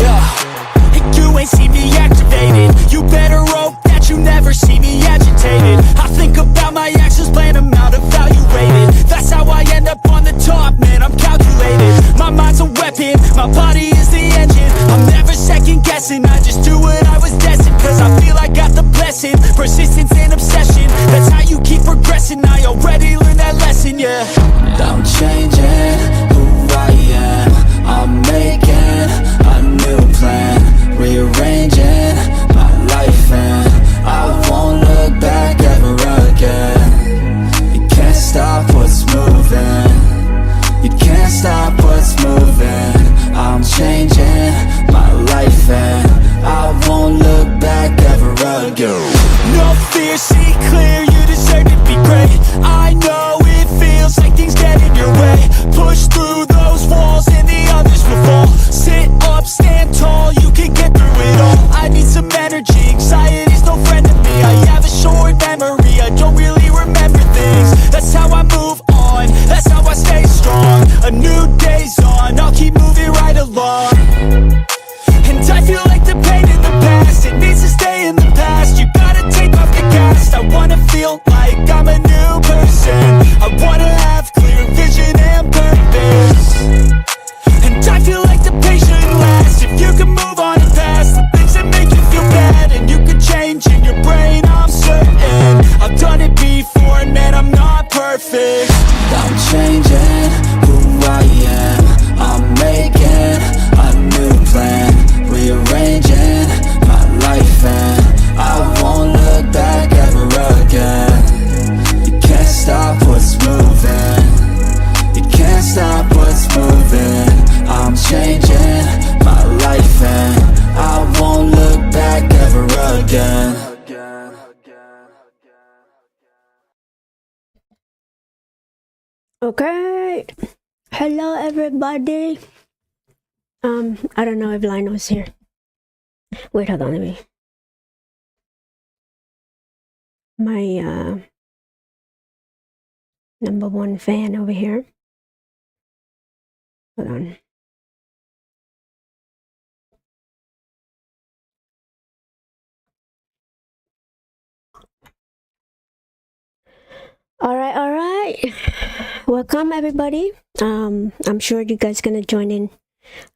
Yeah, and you ain't see me activated. You better hope that you never see me agitated. I think about my actions, plan them out, evaluated. That's how I end up on the top, man, I'm calculated. My mind's a weapon, my body is the engine. I'm never second guessing, I just do what I was destined. Cause I feel I got the blessing, persistence and obsession. That's how you keep progressing, I already learned that lesson, yeah. I'm changing who I am, I'm making a new plan, rearranging my life and I won't look back ever again. You can't stop what's moving, you can't stop what's moving. I'm changing my life and I won't look back ever again. No fear, see clear, you deserve to be great. I know it feels like things get in your way. Push through those walls and the others will fall. Sit up, stand tall, you can get through it all. I need some energy, anxiety's no friend to me. I have a short memory, I don't really remember things. That's how I move on, that's how I stay strong. A new day's on, I'll keep moving right along. And I feel like the pain in the past, it needs to stay in the past. You gotta take off the gas, I wanna feel like I'm a new person. I wanna have clear vision and purpose. And I feel like the pain shouldn't last. If you can move on and past the things that make you feel bad, and you can change in your brain, I'm certain. I've done it before and man, I'm not perfect. I'm changing who I am, I'm making a new plan, rearranging my life and I won't look back ever again. You can't stop what's moving, you can't stop what's moving. I'm changing my life and I won't look back ever again. Okay, hello everybody. I don't know if Lionel's here. Wait, hold on, let me. My number one fan over here. Hold on. All right. Welcome everybody. I'm sure you guys gonna join in.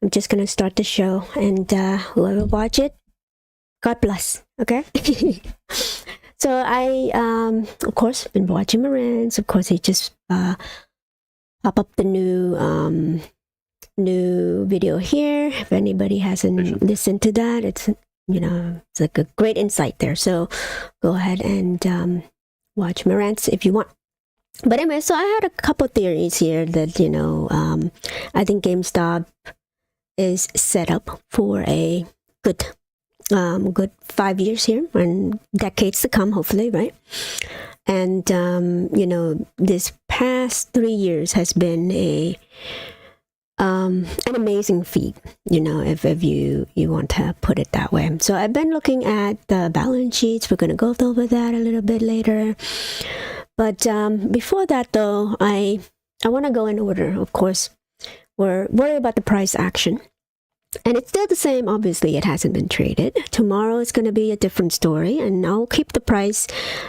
I'm just gonna start the show, and whoever watch it, God bless. Okay. So I of course been watching Marantz. Of course he just pop up the new video here. If anybody hasn't listened to that, it's it's like a great insight there. So go ahead and watch Marantz if you want. But anyway, so I had a couple theories here that I think GameStop is set up for a good 5 years here and decades to come, hopefully, right? And this past 3 years has been an amazing feat, if you want to put it that way. So I've been looking at the balance sheets. We're going to go over that a little bit later. But before that, though, I want to go in order. Of course, we're worried about the price action. And it's still the same. Obviously, it hasn't been traded. Tomorrow is going to be a different story. And I'll keep the price,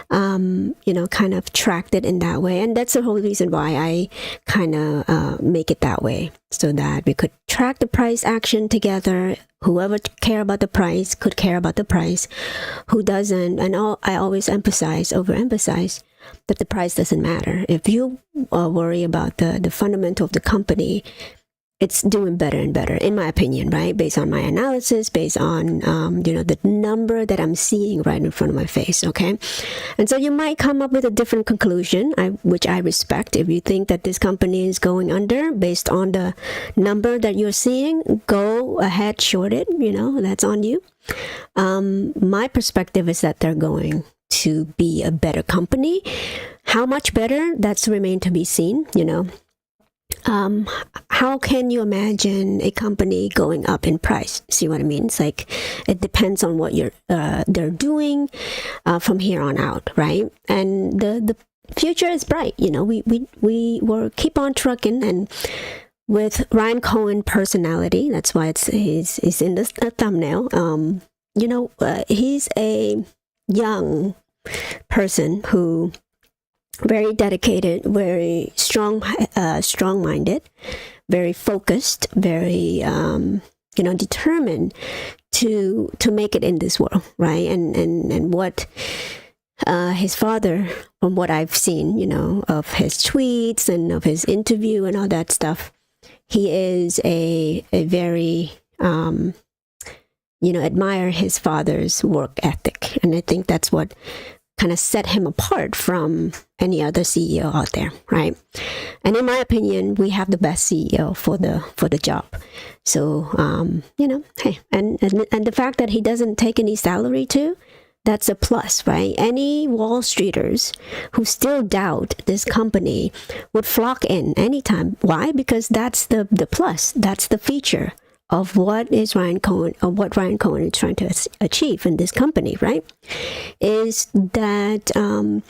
kind of tracked it in that way. And that's the whole reason why I kind of make it that way. So that we could track the price action together. Whoever care about the price could care about the price. Who doesn't, and I always overemphasize, that the price doesn't matter. If you worry about the fundamental of the company, it's doing better and better, in my opinion, right? Based on my analysis, based on, the number that I'm seeing right in front of my face, okay? And so you might come up with a different conclusion, which I respect. If you think that this company is going under based on the number that you're seeing, go ahead, short it, that's on you. My perspective is that they're going to be a better company. How much better? That's remain to be seen, How can you imagine a company going up in price? See what I mean? It's like, it depends on what they're doing from here on out, right? And the future is bright. We will keep on trucking, and with Ryan Cohen personality, that's why he's in the thumbnail. He's a young person who very dedicated, very strong-minded, very focused, very determined to make it in this world, right? And what his father, from what I've seen, of his tweets and of his interview and all that stuff, he is a very admire his father's work ethic, and I think that's what kind of set him apart from any other CEO out there, right? And in my opinion, we have the best CEO for the job. So hey, and the fact that he doesn't take any salary too, that's a plus, right? Any Wall Streeters who still doubt this company would flock in anytime. Why? Because that's the plus, that's the feature of what Ryan Cohen is trying to achieve in this company, right? Is that the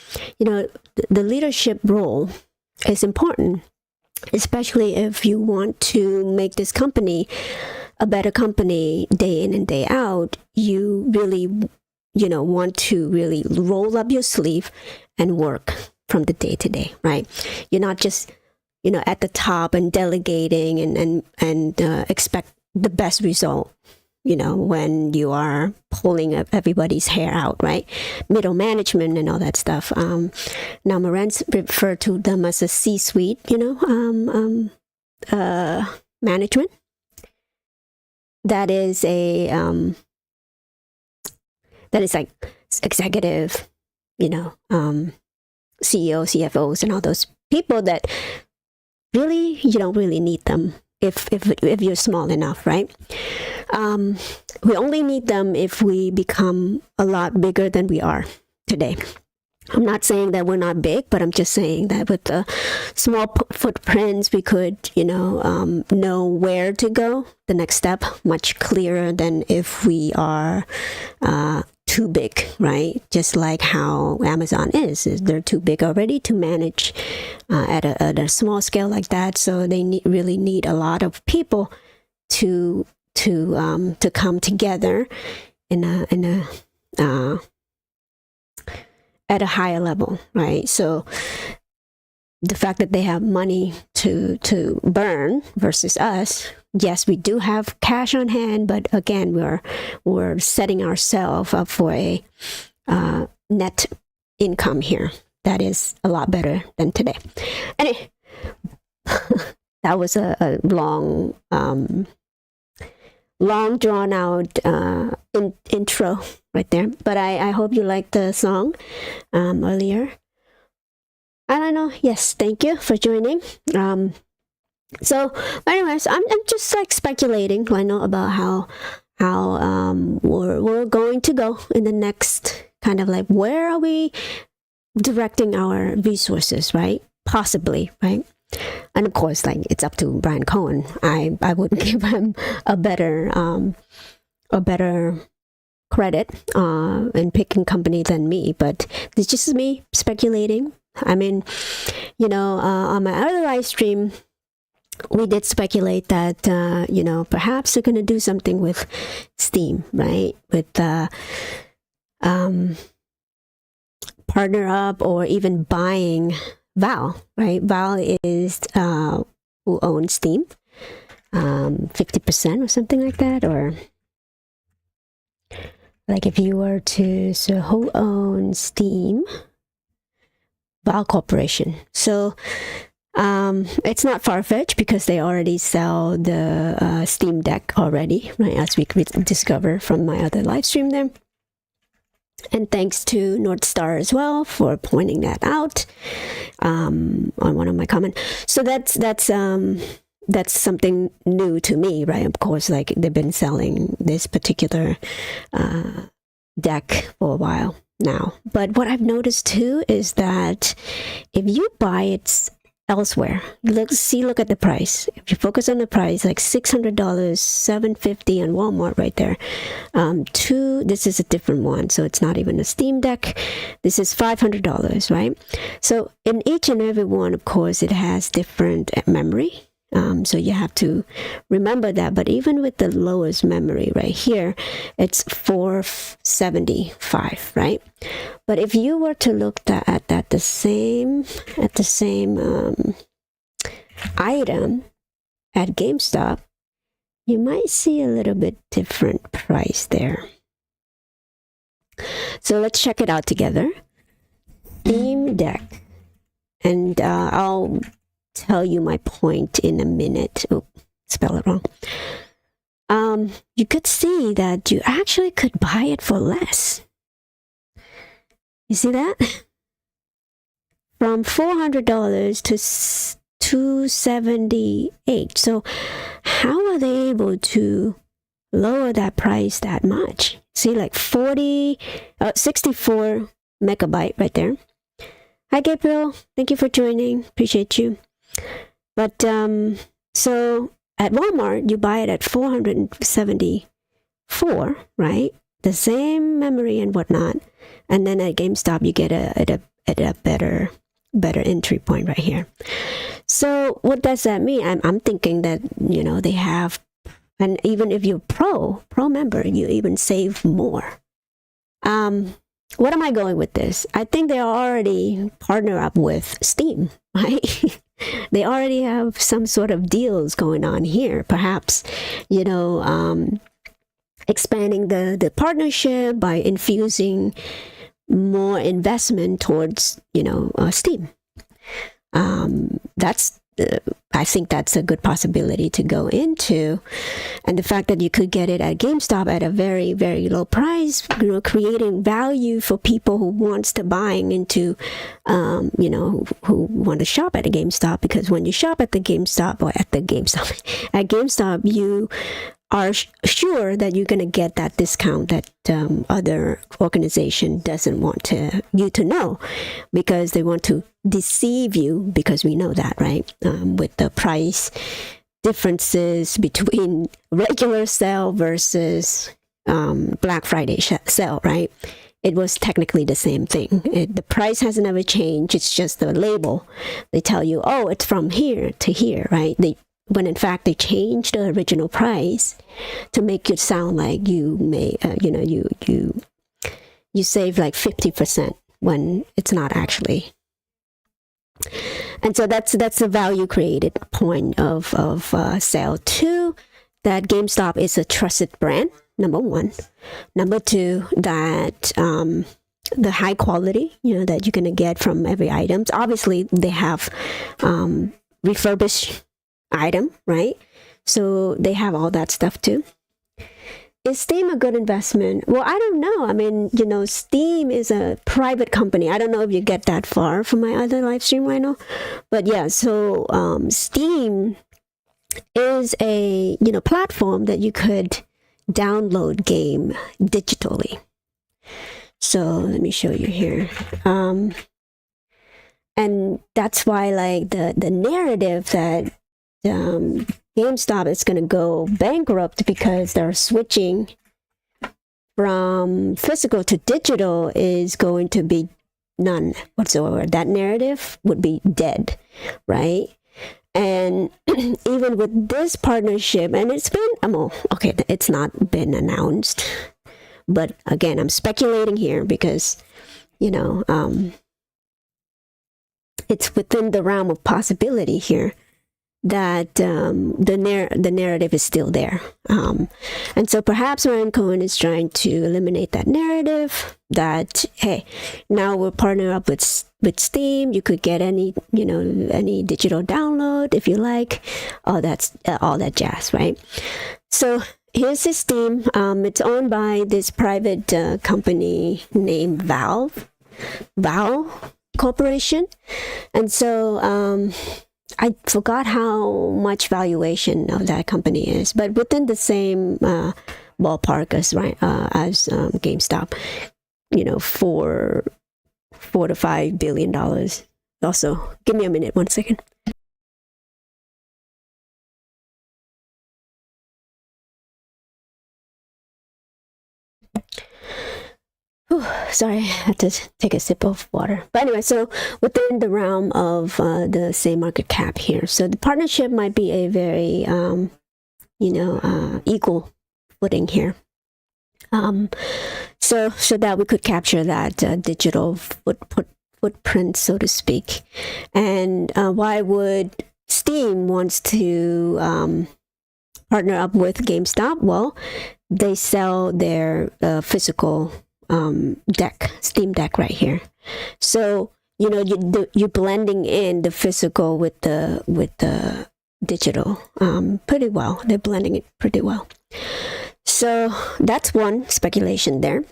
leadership role is important, especially if you want to make this company a better company day in and day out. You really want to really roll up your sleeve and work from the day to day, right? You're not just at the top and delegating and expect the best result, when you are pulling up everybody's hair out, right? Middle management and all that stuff. Now Morenz referred to them as a C-suite, management. That is like executive, CEO, CFOs, and all those people that really, you don't really need them if you're small enough, right? We only need them if we become a lot bigger than we are today. I'm not saying that we're not big, but I'm just saying that with the small footprints, we could, know where to go, the next step, much clearer than if we are too big, right? Just like how Amazon is. They're too big already to manage at a small scale like that. So they really need a lot of people to come together at a higher level, right? So the fact that they have money to burn versus us, yes, we do have cash on hand, but again, we're setting ourselves up for a net income here that is a lot better than today. Anyway, that was a long drawn out intro right there, but I hope you liked the song earlier. I don't know. Yes, thank you for joining. So anyways, I'm just like speculating, I know, about how we're going to go in the next kind of like, where are we directing our resources, right? Possibly, right? And of course, like, it's up to Brian Cohen. I wouldn't give him a better credit in picking company than me, but it's just me speculating. I mean, on my other live stream, we did speculate that, perhaps they're going to do something with Steam, right? With partner up or even buying Val, right? Val is who owns Steam, 50% or something like that, or like if you were to, so who owns Steam? Val Corporation. So it's not far-fetched because they already sell the Steam Deck already, right? As we could discover from my other live stream there. And thanks to North Star as well for pointing that out on one of my comments. So that's something new to me, right? Of course, like, they've been selling this particular deck for a while now. But what I've noticed too is that if you buy it elsewhere, look at the price. If you focus on the price, like $600, $750 on Walmart right there. This is a different one, so it's not even a Steam Deck. This is $500, right? So in each and every one, of course, it has different memory So you have to remember that. But even with the lowest memory right here, it's 475, right? But if you were to look at the same item at GameStop, you might see a little bit different price there. So let's check it out together. Steam Deck. And I'll tell you my point in a minute. Oh, spell it wrong. You could see that you actually could buy it for less. You see that? From $400 to $278. So how are they able to lower that price that much? See, like 64 megabyte right there. Hi Gabriel, thank you for joining, appreciate you. But so at Walmart you buy it at 474, right? The same memory and whatnot, and then at GameStop you get a better entry point right here. So what does that mean? I'm thinking that, you know, they have, and even if you're pro member, you even save more. What am I going with this? I think they already partner up with Steam, right? They already have some sort of deals going on here. Perhaps, you know, expanding the partnership by infusing more investment towards, you know, Steam. I think that's a good possibility to go into, and the fact that you could get it at GameStop at a very, very low price, you know, creating value for people who wants to buying into, you know, who want to shop at a GameStop, because when you shop at GameStop, you are sure that you're going to get that discount that other organization doesn't want you to know, because they want to deceive you, because we know that, right? With the price differences between regular sale versus Black Friday sale, right? It was technically the same thing. The price has never changed. It's just the label. They tell you, oh, it's from here to here, right? When in fact they changed the original price to make it sound like you may, you know, you save like 50% when it's not actually. And so that's the value created point of sale. Two, that GameStop is a trusted brand. Number one. Number two, that the high quality, you know, that you're gonna get from every item. Obviously, they have refurbished item, right? So they have all that stuff too. Is Steam a good investment? Well, I don't know. I mean, you know, Steam is a private company. I don't know if you get that far from my other live stream right now, but yeah. So Steam is a, you know, platform that you could download game digitally. So let me show you here. And that's why, like, the narrative that GameStop is going to go bankrupt because they're switching from physical to digital is going to be none whatsoever. That narrative would be dead, right? And even with this partnership, and it's been, okay, it's not been announced, but again, I'm speculating here because, you know, it's within the realm of possibility here that the narrative is still there. And so perhaps Ryan Cohen is trying to eliminate that narrative that, hey, now we'll partner up with Steam. You could get any digital download if you like. All that jazz, right? So here's the Steam. It's owned by this private company named Valve Corporation. And so I forgot how much valuation of that company is, but within the same ballpark as GameStop, you know, $4 to $5 billion. Also, give me a minute, 1 second. sorry, I had to take a sip of water. But anyway, so within the realm of the same market cap here, so the partnership might be a very equal footing here. So that we could capture that digital footprint, so to speak. And why would Steam wants to partner up with GameStop? Well, they sell their physical Steam Deck right here. So you're blending in the physical with the digital pretty well. They're blending it pretty well. So that's one speculation there.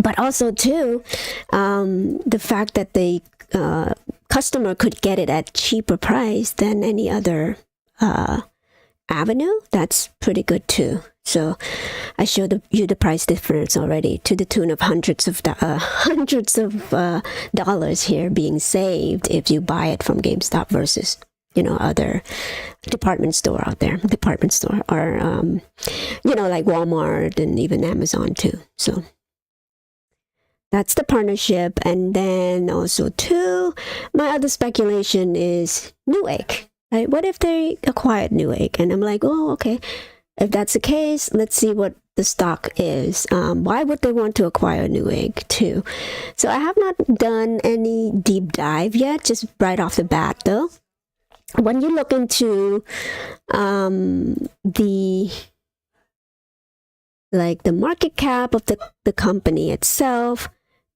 But also too, the fact that the customer could get it at cheaper price than any other avenue, that's pretty good too. So I showed you the price difference already, to the tune of hundreds of dollars here being saved if you buy it from GameStop versus other department store or like Walmart and even Amazon too. So that's the partnership. And then also too, my other speculation is Newegg. Right? What if they acquired Newegg? And I'm like, oh, okay. If that's the case, let's see what the stock is. Why would they want to acquire Newegg too? So I have not done any deep dive yet, just right off the bat though. When you look into the market cap of the company itself,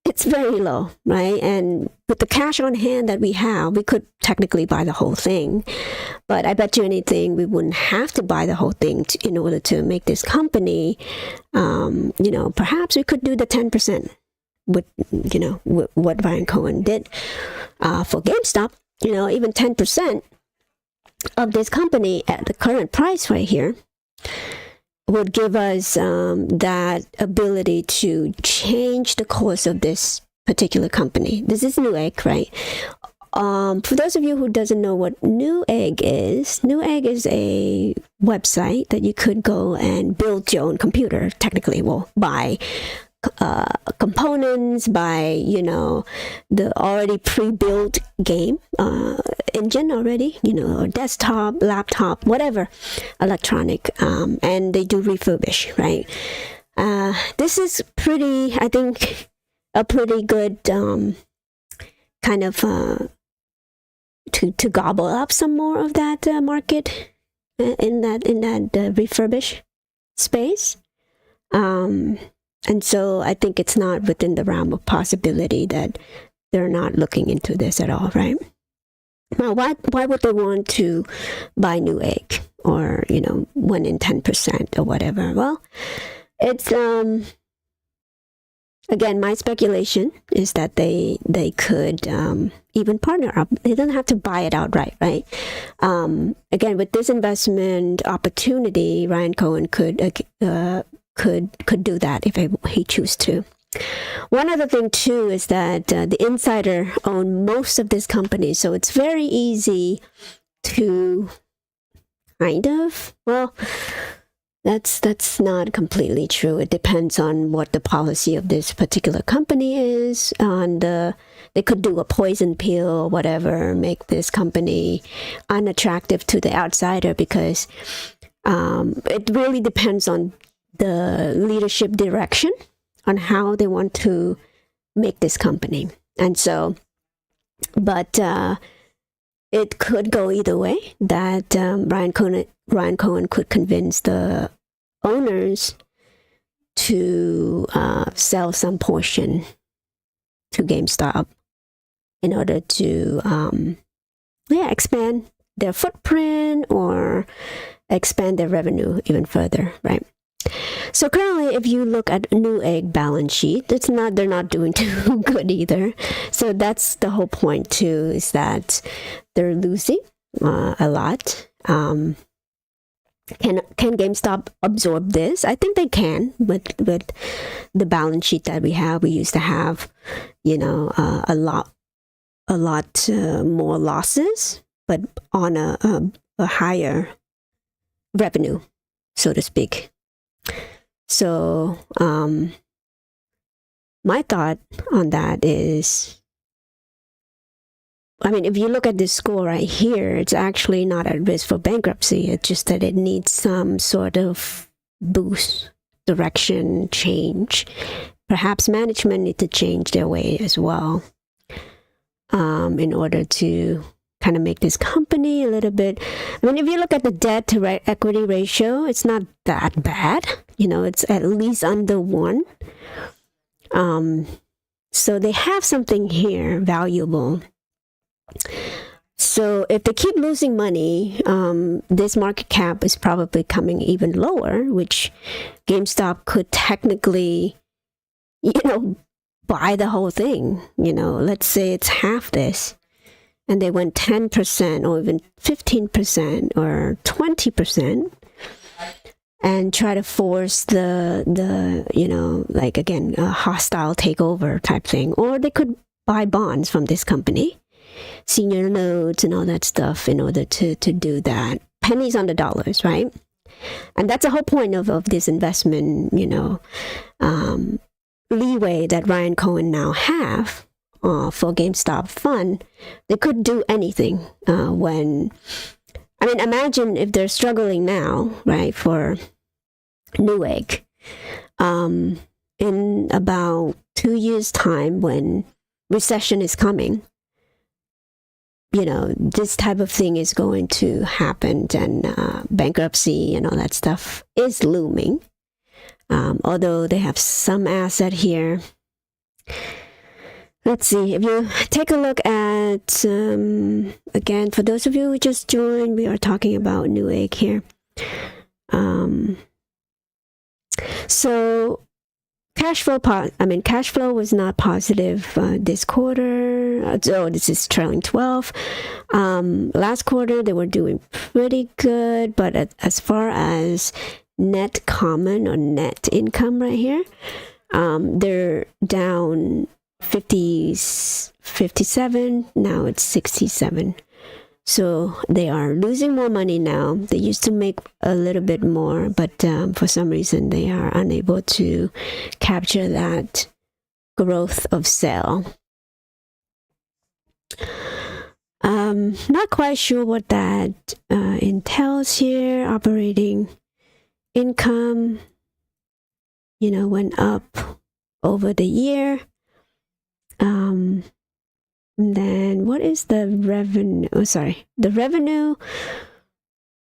it's very low, right? And with the cash on hand that we have, we could technically buy the whole thing. But I bet you anything, we wouldn't have to buy the whole thing in order to make this company. Perhaps we could do the 10% with what Ryan Cohen did for GameStop. Even 10% of this company at the current price right here would give us that ability to change the course of this particular company. This is Newegg, right? For those of you who doesn't know what Newegg is a website that you could go and build your own computer, technically, buy components, by the already pre-built game engine already, or desktop, laptop, whatever electronic, and they do refurbish, right? This is I think a pretty good kind of to gobble up some more of that market in that refurbish space. And so I think it's not within the realm of possibility that they're not looking into this at all, right? Now, why would they want to buy Newegg or, 1 in 10% or whatever? Well, it's, again, my speculation is that they could even partner up. They don't have to buy it outright, right? Again, with this investment opportunity, Ryan Cohen could do that if he choose to. One other thing too is that the insider own most of this company, so it's very easy to that's not completely true. It depends on what the policy of this particular company is. And they could do a poison pill or whatever, make this company unattractive to the outsider, because it really depends on the leadership direction on how they want to make this company. And so, but it could go either way, that Ryan Cohen could convince the owners to sell some portion to GameStop in order to expand their footprint or expand their revenue even further, right? So currently, if you look at Newegg balance sheet, they're not doing too good either. So that's the whole point too, is that they're losing a lot. Can GameStop absorb this? I think they can with the balance sheet that we have. We used to have, a lot more losses, but on a higher revenue, so to speak. So my thought on that is, I mean, if you look at this score right here, it's actually not at risk for bankruptcy. It's just that it needs some sort of boost, direction, change. Perhaps management need to change their way as well, in order to kind of make this company a little bit. I mean, if you look at the debt to equity ratio, it's not that bad. It's at least under 1. So they have something here valuable. So if they keep losing money, this market cap is probably coming even lower, which GameStop could technically, buy the whole thing. Let's say it's half this, and they went 10% or even 15% or 20%, and try to force the like, again, a hostile takeover type thing. Or they could buy bonds from this company, senior notes and all that stuff, in order to do that. Pennies on the dollars, right? And that's the whole point of this investment, leeway that Ryan Cohen now have for GameStop fund. They could do anything imagine if they're struggling now, right, for Newegg. In about 2 years' time, when recession is coming, this type of thing is going to happen, and bankruptcy and all that stuff is looming. Although they have some asset here. Let's see, if you take a look at, again, for those of you who just joined, we are talking about Newegg here. So cash flow was not positive this quarter. This is trailing 12. Last quarter, they were doing pretty good, but as far as net common or net income right here, they're down 57, now it's 67. So they are losing more money now. They used to make a little bit more, but for some reason they are unable to capture that growth of sale. Not quite sure what that entails here. Operating income, went up over the year. And then what is the revenue? The revenue,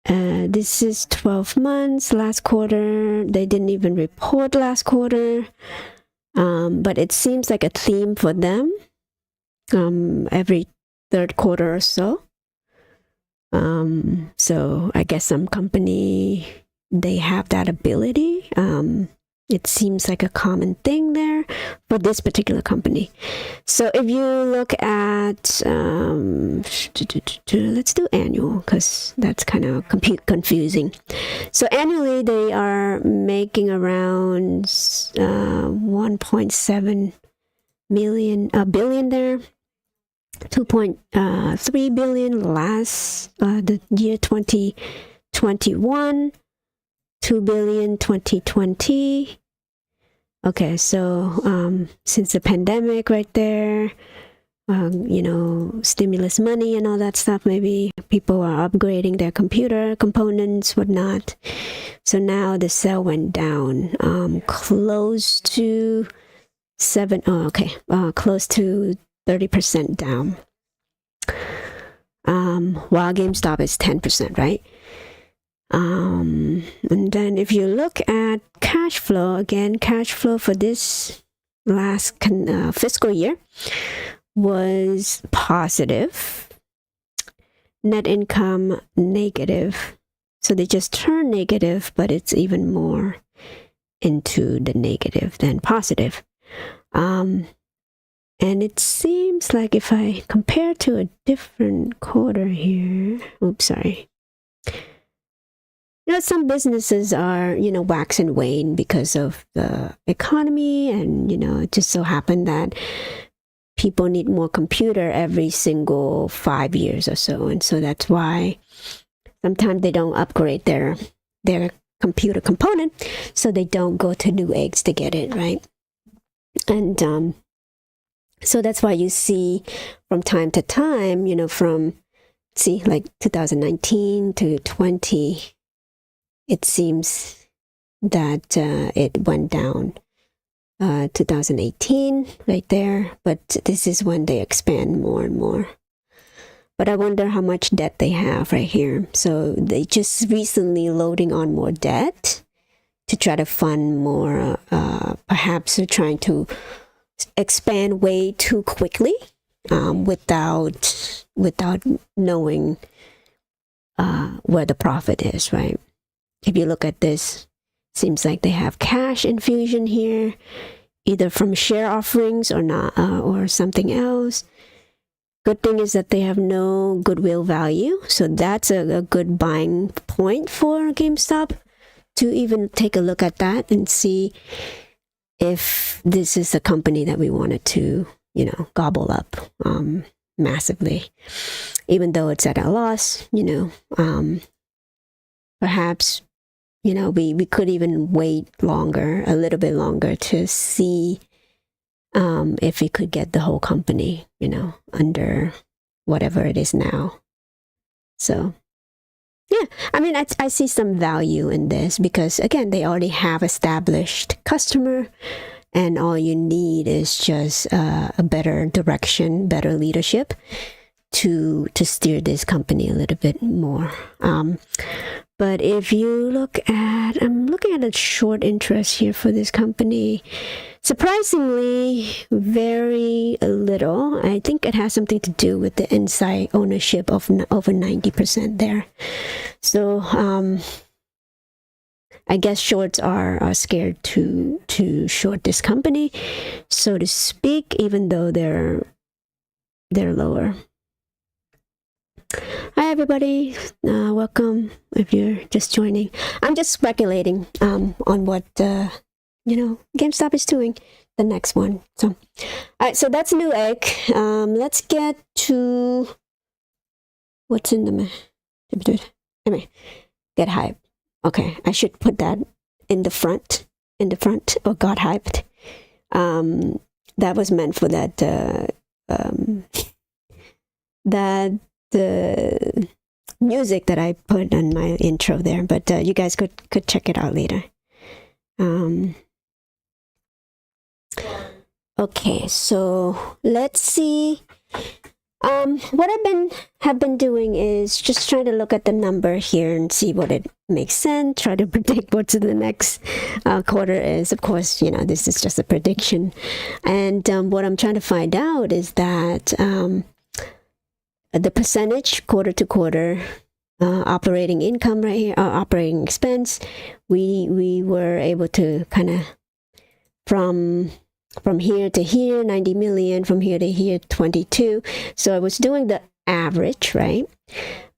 this is 12 months. Last quarter, they didn't even report last quarter. But it seems like a theme for them every third quarter or so. So I guess some company, they have that ability. It seems like a common thing there for this particular company. So if you look at, let's do annual, because that's kind of confusing. So annually, they are making around 1.7 billion there. 2.3 billion last the year 2021. 2 billion 2020. Okay, so since the pandemic right there, stimulus money and all that stuff, maybe people are upgrading their computer components, whatnot. So now the sale went down close to close to 30% down. While GameStop is 10%, right? And then if you look at cash flow, again, cash flow for this last fiscal year was positive. Net income negative. So they just turned negative, but it's even more into the negative than positive. And it seems like if I compare to a different quarter here, some businesses are, wax and wane because of the economy, and, it just so happened that people need more computer every single 5 years or so. And so that's why sometimes they don't upgrade their computer component, so they don't go to Newegg to get it, right? And so that's why you see from time to time, from like 2019 to 20, it seems that it went down. 2018 right there, but this is when they expand more and more. But I wonder how much debt they have right here. So they just recently loading on more debt to try to fund more. Perhaps they're trying to expand way too quickly without knowing where the profit is, right? If you look at this, seems like they have cash infusion here, either from share offerings or not, or something else. Good thing is that they have no goodwill value, so that's a good buying point for GameStop to even take a look at that and see if this is a company that we wanted to, gobble up massively, even though it's at a loss. Perhaps. We could even wait a little bit longer to see if we could get the whole company, under whatever it is now. So, yeah, I mean, I see some value in this because, again, they already have established customer, and all you need is just a better direction, better leadership to steer this company a little bit more. But if you I'm looking at a short interest here for this company. Surprisingly, very little. I think it has something to do with the inside ownership of over 90% there. So I guess shorts are scared to short this company, so to speak, even though they're lower. Hi everybody, welcome if you're just joining. I'm just speculating on what GameStop is doing, the next one. So, all right, so that's Newegg. Let's get to what's in the anyway. Get hype. Okay, I should put that in the front or got hyped. That was meant for that the music that I put on my intro there, but you guys could check it out later. Okay, so let's see. What have been doing is just trying to look at the number here and see what it makes sense. Try to predict what the next quarter is. Of course, this is just a prediction, and what I'm trying to find out is that the percentage quarter to quarter operating income right here, operating expense. We were able to kind of from here to here 90 million, from here to here 22. So I was doing the average, right?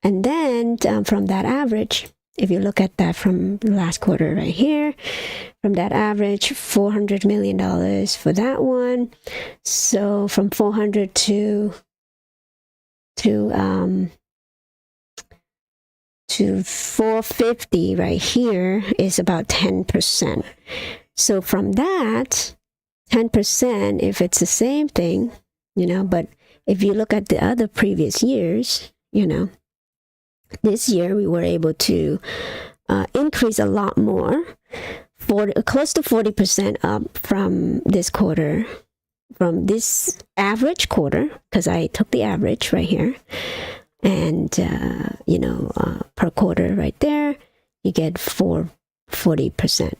And then from that average, if you look at that from the last quarter right here, from that average, $400 million for that one. So from 400 to 450 right here is about 10%. So from that 10%, if it's the same thing, but if you look at the other previous years, this year we were able to increase a lot more, close to 40% up from this quarter, from this average quarter, because I took the average right here, and per quarter right there, you get 40%.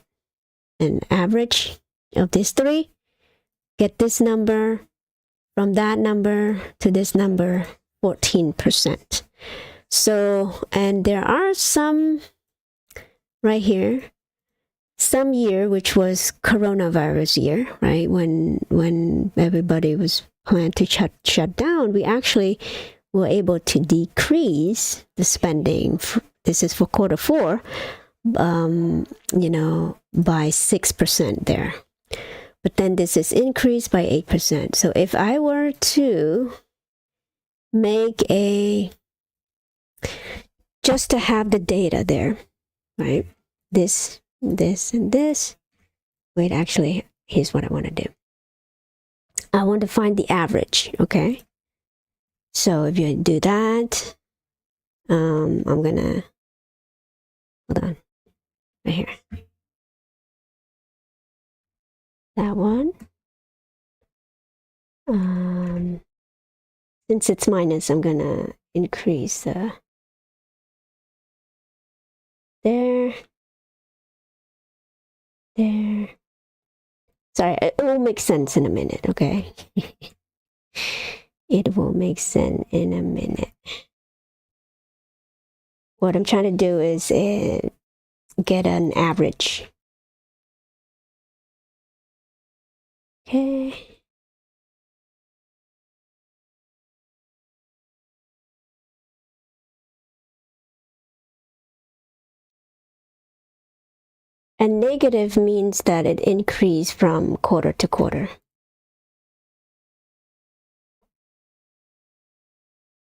And average of these three, get this number, from that number to this number, 14%. So, and there are some right here, some year which was coronavirus year, right? When everybody was planned to shut down, we actually were able to decrease the spending. This is for quarter four, by 6% there. But then this is increased by 8%. So if I were to make just to have the data there, right? This, and this. Wait, actually, here's what I want to do. I want to find the average, okay? So if you do that, I'm gonna, hold on, right here. That one. Since it's minus, I'm gonna increase there. Sorry, it will make sense in a minute, okay? It will make sense in a minute. What I'm trying to do is get an average. Okay. And negative means that it increased from quarter to quarter.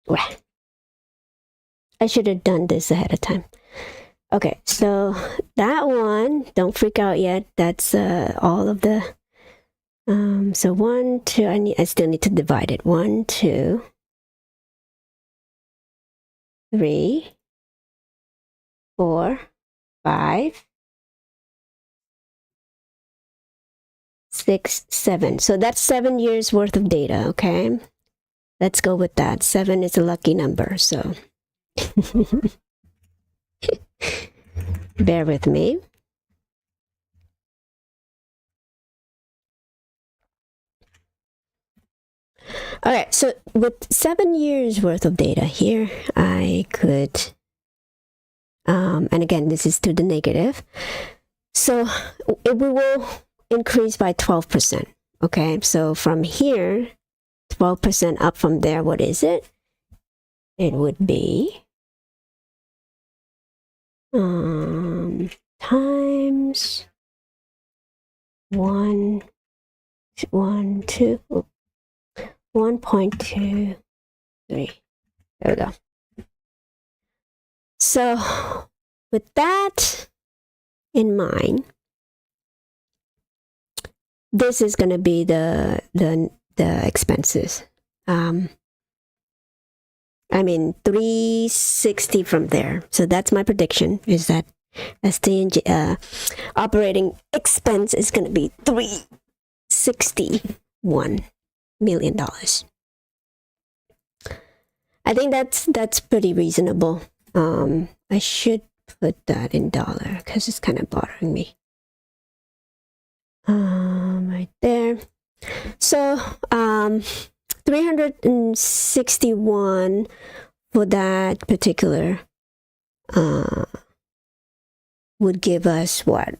Well, I should have done this ahead of time. Okay, so that one, don't freak out yet. That's all of the, so 1, 2, I still need to divide it. 1, 2, 3, 4, 5, 6, 7. So that's 7 years worth of data, okay? Let's go with that. 7 is a lucky number, so bear with me. All right, so with 7 years worth of data here, I could, and again, this is to the negative. So we will increase by 12%, okay? So from here, 12% up from there, what is it? It would be times 1.23. There we go. So with that in mind, this is going to be the expenses. I mean 360 from there. So that's my prediction, is that STNG operating expense is going to be $361 million. I think that's pretty reasonable. I should put that in dollar because it's kind of bothering me. Right there. So 361 for that particular would give us what?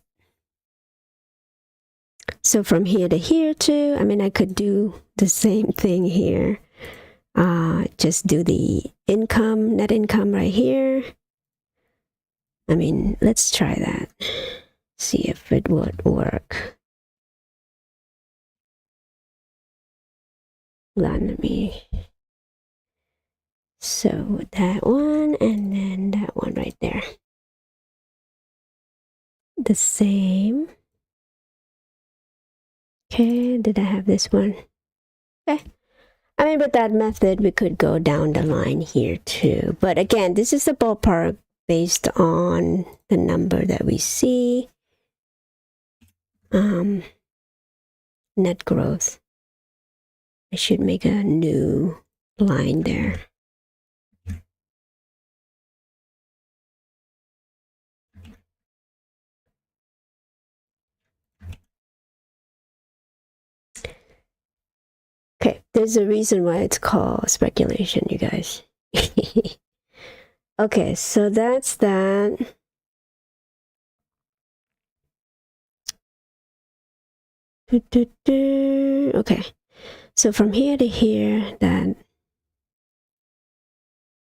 So from here to here too, I mean, I could do the same thing here. Just do the income, net income right here. I mean, let's try that. See if it would work. Hold on, let me. So that one and then that one right there. The same. Okay, did I have this one? Okay. I mean, with that method, we could go down the line here too. But again, this is the ballpark based on the number that we see. Net growth. I should make a new line there. Okay, there's a reason why it's called speculation, you guys. Okay, so that's that. Okay, so from here to here, that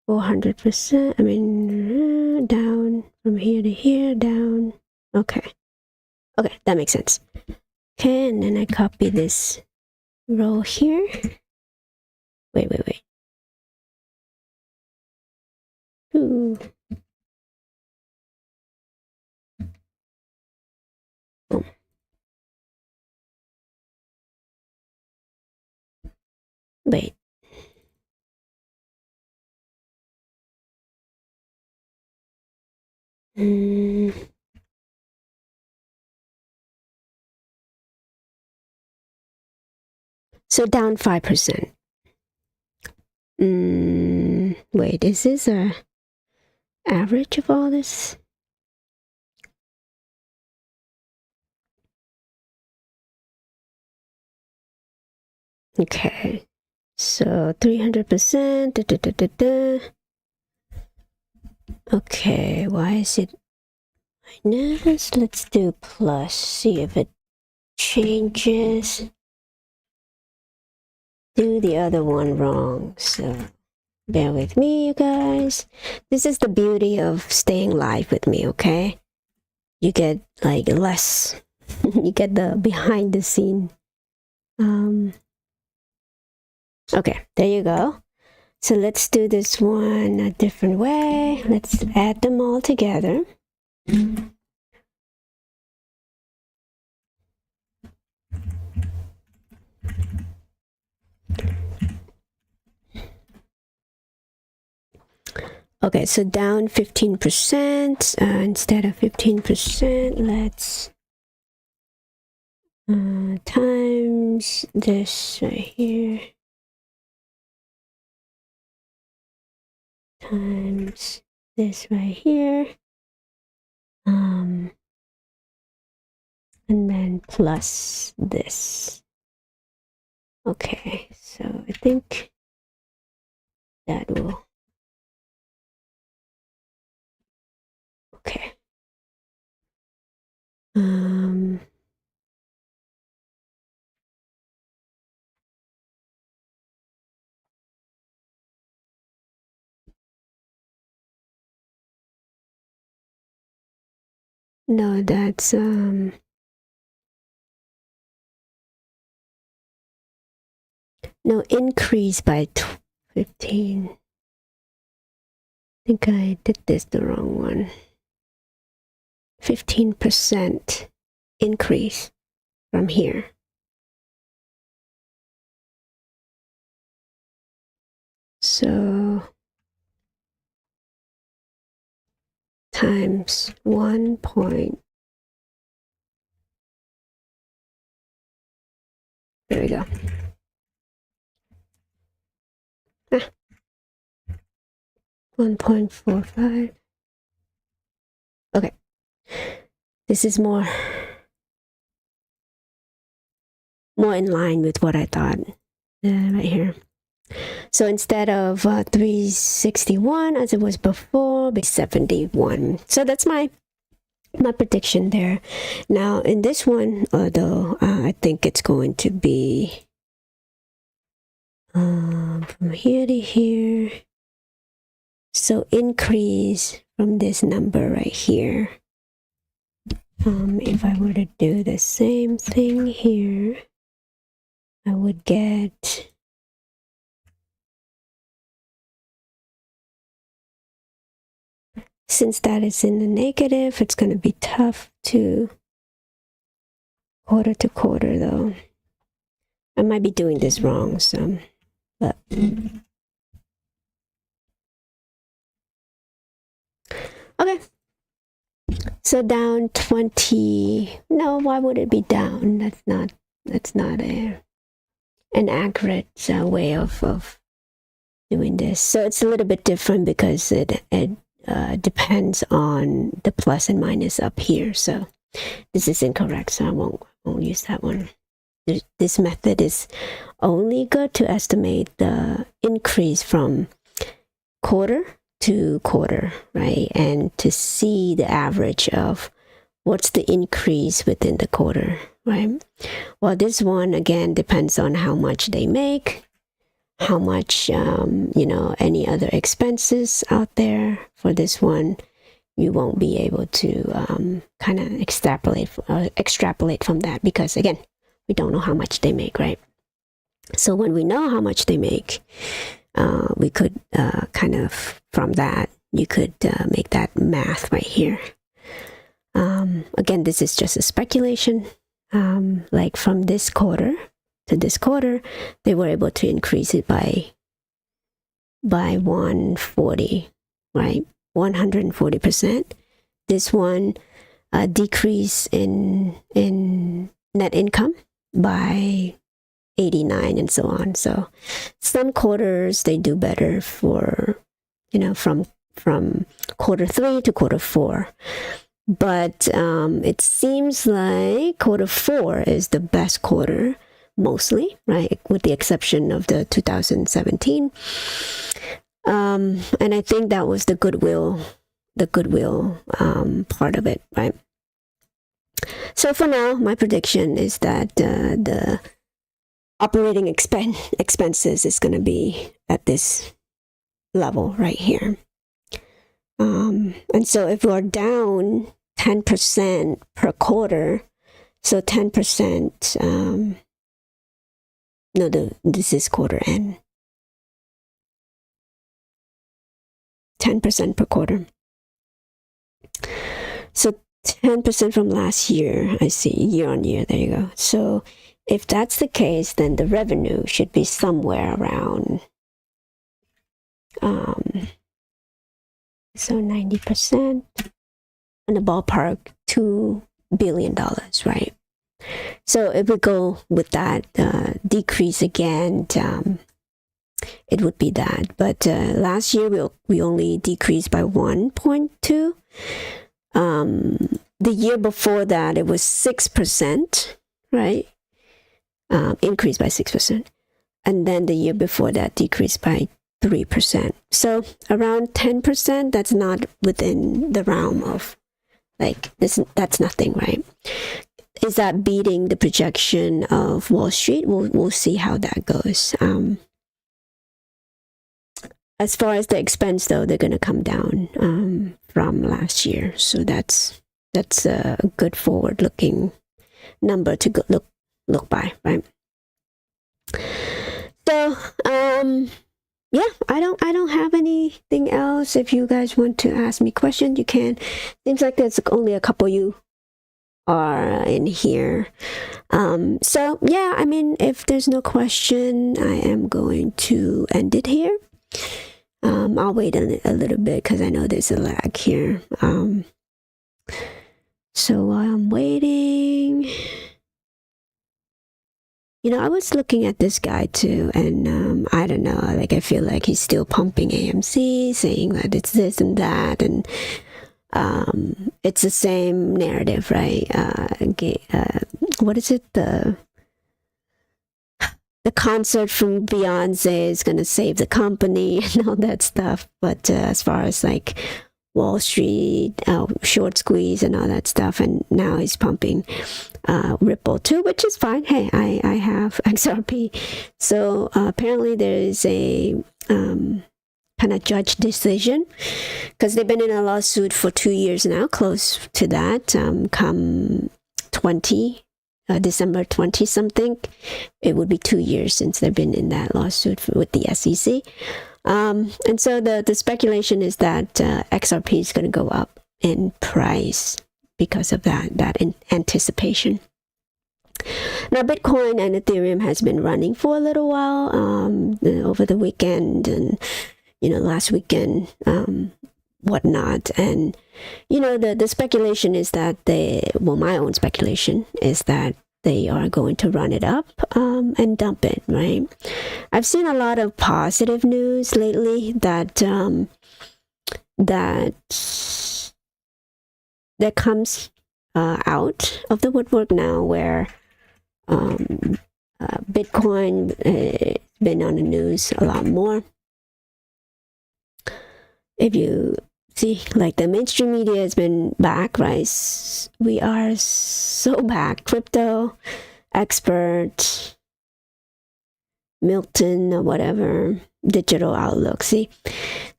400%, I mean, down, from here to here, down. Okay, that makes sense. Okay, and then I copy this row here. Wait. Ooh. Boom. Wait. So down 5%. Wait, is this a average of all this? Okay, so 300%. Okay, why is it minus? Let's do plus, see if it changes. Do the other one wrong, so bear with me, you guys. This is the beauty of staying live with me, okay? You get like less, you get the behind the scene. Okay, there you go. So let's do this one a different way. Let's add them all together. Okay, so down 15%. Instead of 15%, let's times this right here. Times this right here. And then plus this. Okay, so I think that will... Okay. No, that's no, increase by 15. I think I did this the wrong one. 15% increase from here. So times 1 point. There we go. 1.45. Okay. This is more in line with what I thought right here. So instead of 361 as it was before, be 71. So that's my prediction there. Now in this one, although I think it's going to be from here to here. So increase from this number right here. If I were to do the same thing here, I would get since that is in the negative, it's going to be tough to quarter though. I might be doing this wrong, so but okay. So down 20. No, why would it be down? That's not an accurate way of doing this. So it's a little bit different because it depends on the plus and minus up here. So this is incorrect, so I won't use that one. This method is only good to estimate the increase from quarter to quarter, right? And to see the average of what's the increase within the quarter, right? Well, this one again depends on how much they make, how much any other expenses out there. For this one, you won't be able to kind of extrapolate from that because again, we don't know how much they make, right? So when we know how much they make, we could kind of from that you could make that math right here. Again, this is just a speculation. Like from this quarter, to this quarter, they were able to increase it by 140, right? 140%. This one decrease in net income by 89 and so on. So some quarters they do better for, from quarter 3 to quarter 4. But it seems like quarter 4 is the best quarter mostly, right? With the exception of the 2017. And I think that was the goodwill part of it, right? So for now, my prediction is that the operating expenses is going to be at this level right here. And so if we're down 10% per quarter, so 10%, this is quarter end. 10% per quarter. So 10% from last year, I see, year on year, there you go. So if that's the case, then the revenue should be somewhere around, so 90% in the ballpark, $2 billion, right? So if we go with that decrease again, it would be that. But last year we only decreased by 1.2. The year before that it was 6%, right? Increased by 6%, and then the year before that decreased by 3%. So around 10%. That's not within the realm of like this. That's nothing, right? Is that beating the projection of Wall Street? We'll see how that goes. As far as the expense, though, they're going to come down from last year, so that's a good forward-looking number to look by, right? So, yeah, I don't have anything else. If you guys want to ask me questions, you can. Seems like there's only a couple you are in here. So yeah, I mean, if there's no question, I am going to end it here. I'll wait a little bit because I know there's a lag here. So while I'm waiting, I was looking at this guy too, and I don't know, like I feel like he's still pumping AMC, saying that it's this and that, and it's the same narrative, right? What is it? The concert from Beyonce is going to save the company and all that stuff. But as far as like Wall Street, short squeeze and all that stuff, and now he's pumping Ripple too, which is fine. Hey, I have XRP. So apparently there is a kind of judge decision because they've been in a lawsuit for 2 years now, close to that. Come December 20 something, it would be 2 years since they've been in that lawsuit with the SEC. And so the speculation is that XRP is going to go up in price because of that anticipation. Now, Bitcoin and Ethereum has been running for a little while over the weekend and last weekend, whatnot. And the speculation is that my own speculation is that they are going to run it up and dump it, right? I've seen a lot of positive news lately that comes out of the woodwork now, where Bitcoin has been on the news a lot more. If you see, like the mainstream media has been back, right? We are so back. Crypto expert, Milton or whatever, digital outlook. See,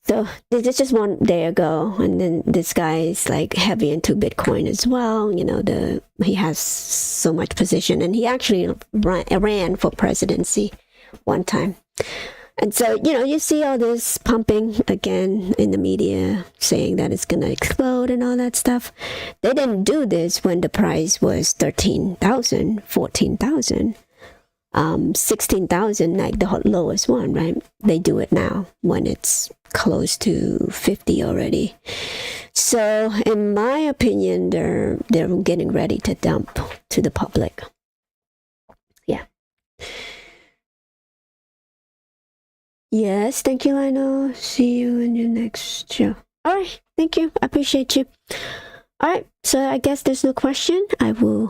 so this is just one day ago, and then this guy is like heavy into Bitcoin as well. He has so much position, and he actually ran for presidency one time. And so, you see all this pumping again in the media saying that it's going to explode and all that stuff. They didn't do this when the price was 13,000, 14,000. 16,000, like the lowest one, right? They do it now when it's close to 50 already. So in my opinion, they're getting ready to dump to the public. Yeah. Yes, thank you, Lionel. See you in your next show. All right, thank you. I appreciate you. All right, so I guess there's no question. I will